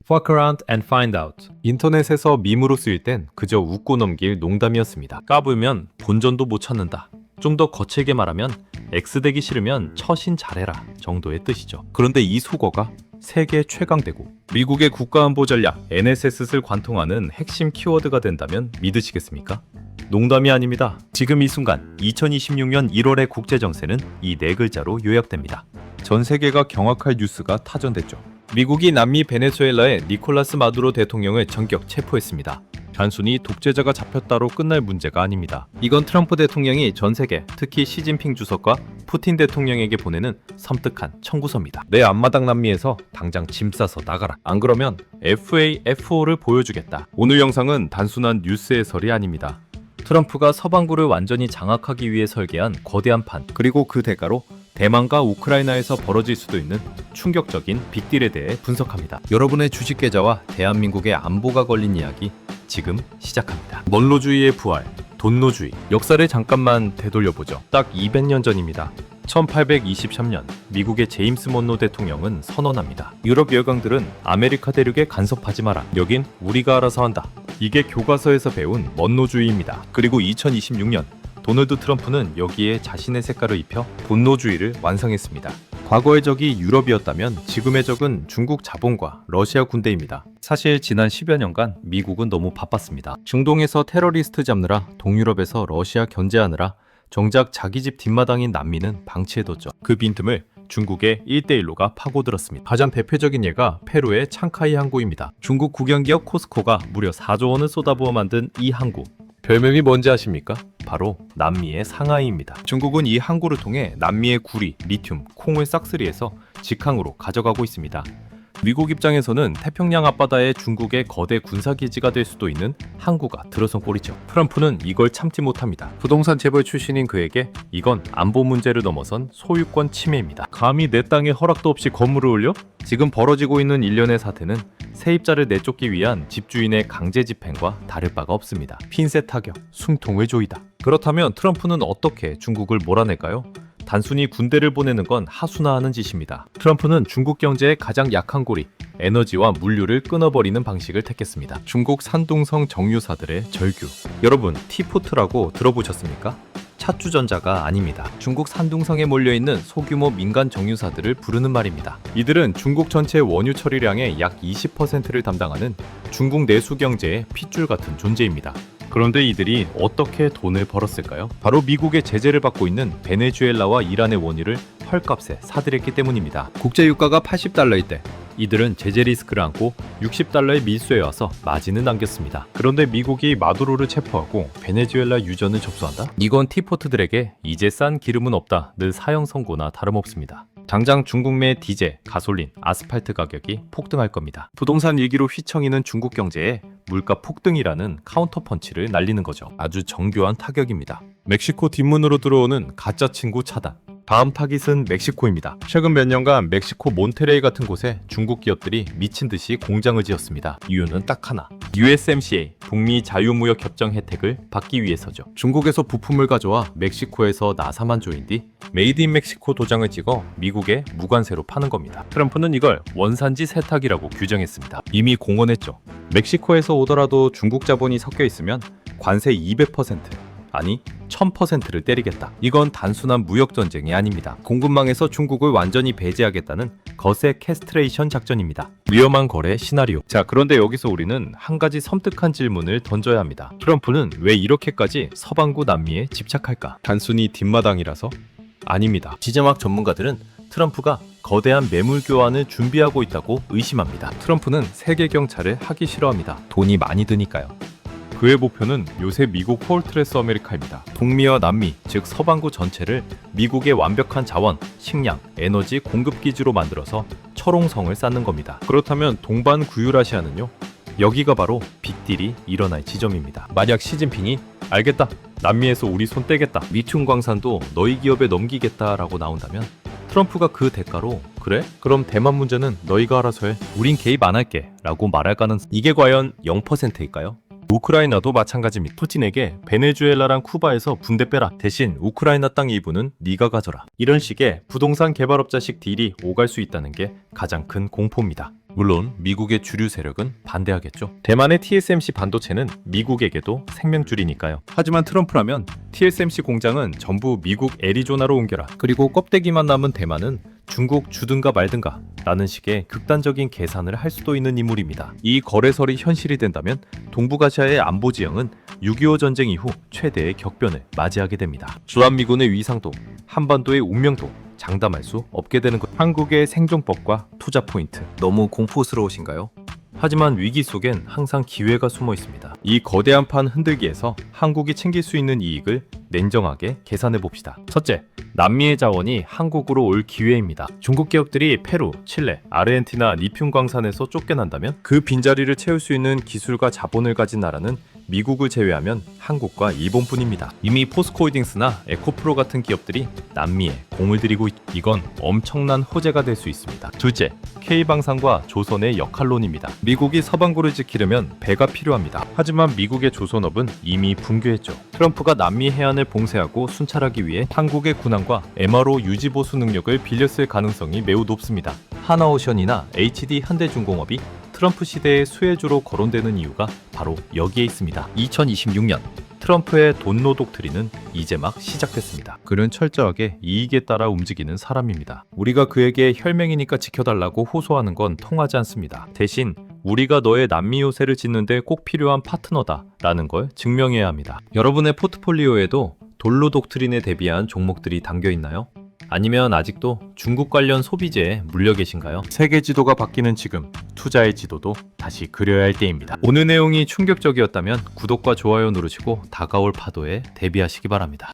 Fuck around and find out. 인터넷에서 밈으로 쓰일 땐 그저 웃고 넘길 농담이었습니다. 까불면 본전도 못 찾는다. 좀 더 거칠게 말하면 X되기 싫으면 처신 잘해라 정도의 뜻이죠. 그런데 이 속어가 세계 최강대국 미국의 국가안보 전략 NSS를 관통하는 핵심 키워드가 된다면 믿으시겠습니까? 농담이 아닙니다. 지금 이 순간 2026년 1월의 국제정세는 이 네 글자로 요약됩니다. 전 세계가 경악할 뉴스가 타전됐죠. 미국이 남미 베네수엘라의 니콜라스 마두로 대통령을 전격 체포했습니다. 단순히 독재자가 잡혔다로 끝날 문제가 아닙니다. 이건 트럼프 대통령이 전 세계, 특히 시진핑 주석과 푸틴 대통령에게 보내는 섬뜩한 청구서입니다. 내 앞마당 남미에서 당장 짐 싸서 나가라. 안 그러면 FAFO를 보여주겠다. 오늘 영상은 단순한 뉴스 해설이 아닙니다. 트럼프가 서방구를 완전히 장악하기 위해 설계한 거대한 판, 그리고 그 대가로 대만과 우크라이나에서 벌어질 수도 있는 충격적인 빅딜에 대해 분석합니다. 여러분의 주식 계좌와 대한민국의 안보가 걸린 이야기 지금 시작합니다. 먼로주의의 부활, 돈노주의. 역사를 잠깐만 되돌려보죠. 딱 200년 전입니다. 1823년 미국의 제임스 먼로 대통령은 선언합니다. 유럽 열강들은 아메리카 대륙에 간섭하지 마라. 여긴 우리가 알아서 한다. 이게 교과서에서 배운 먼로주의입니다. 그리고 2026년 도널드 트럼프는 여기에 자신의 색깔을 입혀 돈노주의를 완성했습니다. 과거의 적이 유럽이었다면 지금의 적은 중국 자본과 러시아 군대입니다. 사실 지난 10여 년간 미국은 너무 바빴습니다. 중동에서 테러리스트 잡느라, 동유럽에서 러시아 견제하느라 정작 자기 집 뒷마당인 남미는 방치해뒀죠. 그 빈틈을 중국의 1대1로가 파고들었습니다. 가장 대표적인 예가 페루의 창카이 항구입니다. 중국 국영기업 코스코가 무려 4조 원을 쏟아부어 만든 이 항구. 별명이 뭔지 아십니까? 바로 남미의 상하이입니다. 중국은 이 항구를 통해 남미의 구리, 리튬, 콩을 싹쓸이해서 직항으로 가져가고 있습니다. 미국 입장에서는 태평양 앞바다에 중국의 거대 군사기지가 될 수도 있는 항구가 들어선 꼴이죠. 트럼프는 이걸 참지 못합니다. 부동산 재벌 출신인 그에게 이건 안보 문제를 넘어선 소유권 침해입니다. 감히 내 땅에 허락도 없이 건물을 올려? 지금 벌어지고 있는 일련의 사태는 세입자를 내쫓기 위한 집주인의 강제 집행과 다를 바가 없습니다. 핀셋 타격, 숨통을 조이다. 그렇다면 트럼프는 어떻게 중국을 몰아낼까요? 단순히 군대를 보내는 건 하수나하는 짓입니다. 트럼프는 중국 경제의 가장 약한 고리, 에너지와 물류를 끊어버리는 방식을 택했습니다. 중국 산둥성 정유사들의 절규. 여러분, 티포트라고 들어보셨습니까? 찻주전자가 아닙니다. 중국 산둥성에 몰려있는 소규모 민간 정유사들을 부르는 말입니다. 이들은 중국 전체 원유 처리량의 약 20%를 담당하는 중국 내수 경제의 핏줄 같은 존재입니다. 그런데 이들이 어떻게 돈을 벌었을까요? 바로 미국의 제재를 받고 있는 베네수엘라와 이란의 원유를 헐값에 사들였기 때문입니다. 국제유가가 80달러일 때 이들은 제재 리스크를 안고 60달러의 밀수에 와서 마진을 남겼습니다. 그런데 미국이 마두로를 체포하고 베네수엘라 유전을 접수한다? 이건 티포트들에게 이제 싼 기름은 없다, 늘 사형 선고나 다름없습니다. 당장 중국 내 디젤, 가솔린, 아스팔트 가격이 폭등할 겁니다. 부동산 위기로 휘청이는 중국 경제에 물가 폭등이라는 카운터펀치를 날리는 거죠. 아주 정교한 타격입니다. 멕시코 뒷문으로 들어오는 가짜 친구 차단. 다음 타깃은 멕시코입니다. 최근 몇 년간 멕시코 몬테레이 같은 곳에 중국 기업들이 미친 듯이 공장을 지었습니다. 이유는 딱 하나. USMCA, 북미 자유무역 협정 혜택을 받기 위해서죠. 중국에서 부품을 가져와 멕시코에서 나사만 조인 뒤 메이드 인 멕시코 도장을 찍어 미국에 무관세로 파는 겁니다. 트럼프는 이걸 원산지 세탁이라고 규정했습니다. 이미 공언했죠. 멕시코에서 오더라도 중국 자본이 섞여 있으면 관세 200%, 아니 1000%를 때리겠다. 이건 단순한 무역전쟁이 아닙니다. 공급망에서 중국을 완전히 배제하겠다는 거세 캐스트레이션 작전입니다. 위험한 거래 시나리오. 자, 그런데 여기서 우리는 한 가지 섬뜩한 질문을 던져야 합니다. 트럼프는 왜 이렇게까지 서방구 남미에 집착할까? 단순히 뒷마당이라서? 아닙니다. 지정학 전문가들은 트럼프가 거대한 매물 교환을 준비하고 있다고 의심합니다. 트럼프는 세계 경찰을 하기 싫어합니다. 돈이 많이 드니까요. 그의 목표는 요새 미국 포르트레스 아메리카입니다. 북미와 남미, 즉 서방구 전체를 미국의 완벽한 자원, 식량, 에너지 공급 기지로 만들어서 철옹성을 쌓는 겁니다. 그렇다면 동반 구유라시아는요? 여기가 바로 빅딜이 일어날 지점입니다. 만약 시진핑이 알겠다, 남미에서 우리 손 떼겠다, 리튬 광산도 너희 기업에 넘기겠다라고 나온다면 트럼프가 그 대가로 그래? 그럼 대만 문제는 너희가 알아서 해. 우린 개입 안 할게 라고 말할 가능성, 이게 과연 0%일까요? 우크라이나도 마찬가지입니다. 푸틴에게 베네수엘라랑 쿠바에서 군대 빼라, 대신 우크라이나 땅 일부는 네가 가져라, 이런 식의 부동산 개발업자식 딜이 오갈 수 있다는 게 가장 큰 공포입니다. 물론 미국의 주류 세력은 반대하겠죠. 대만의 TSMC 반도체는 미국에게도 생명줄이니까요. 하지만 트럼프라면 TSMC 공장은 전부 미국 애리조나로 옮겨라. 그리고 껍데기만 남은 대만은 중국 주든가 말든가 라는 식의 극단적인 계산을 할 수도 있는 인물입니다. 이 거래설이 현실이 된다면 동북아시아의 안보 지형은 6.25 전쟁 이후 최대의 격변을 맞이하게 됩니다. 주한미군의 위상도 한반도의 운명도 장담할 수 없게 되는 것. 한국의 생존법과 투자 포인트 너무 공포스러우신가요? 하지만 위기 속엔 항상 기회가 숨어 있습니다. 이 거대한 판 흔들기에서 한국이 챙길 수 있는 이익을 냉정하게 계산해 봅시다. 첫째, 남미의 자원이 한국으로 올 기회입니다. 중국 기업들이 페루, 칠레, 아르헨티나 리튬 광산에서 쫓겨난다면 그 빈자리를 채울 수 있는 기술과 자본을 가진 나라는 미국을 제외하면 한국과 일본뿐입니다. 이미 포스코홀딩스나 에코프로 같은 기업들이 남미에 공을 들이고 이건 엄청난 호재가 될 수 있습니다. 둘째, K방산과 조선의 역할론입니다. 미국이 서반구를 지키려면 배가 필요합니다. 하지만 미국의 조선업은 이미 붕괴했죠. 트럼프가 남미 해안을 봉쇄하고 순찰하기 위해 한국의 군함과 MRO 유지 보수 능력을 빌렸을 가능성이 매우 높습니다. 하나오션이나 HD 현대중공업이 트럼프 시대의 수혜주로 거론되는 이유가 바로 여기에 있습니다. 2026년 트럼프의 돈노 독트린은 이제 막 시작됐습니다. 그는 철저하게 이익에 따라 움직이는 사람입니다. 우리가 그에게 혈맹이니까 지켜달라고 호소하는 건 통하지 않습니다. 대신 우리가 너의 남미 요새를 짓는데 꼭 필요한 파트너다 라는 걸 증명해야 합니다. 여러분의 포트폴리오에도 돈노 독트린에 대비한 종목들이 담겨 있나요? 아니면 아직도 중국 관련 소비재에 물려 계신가요? 세계 지도가 바뀌는 지금 투자의 지도도 다시 그려야 할 때입니다. 오늘 내용이 충격적이었다면 구독과 좋아요 누르시고 다가올 파도에 대비하시기 바랍니다.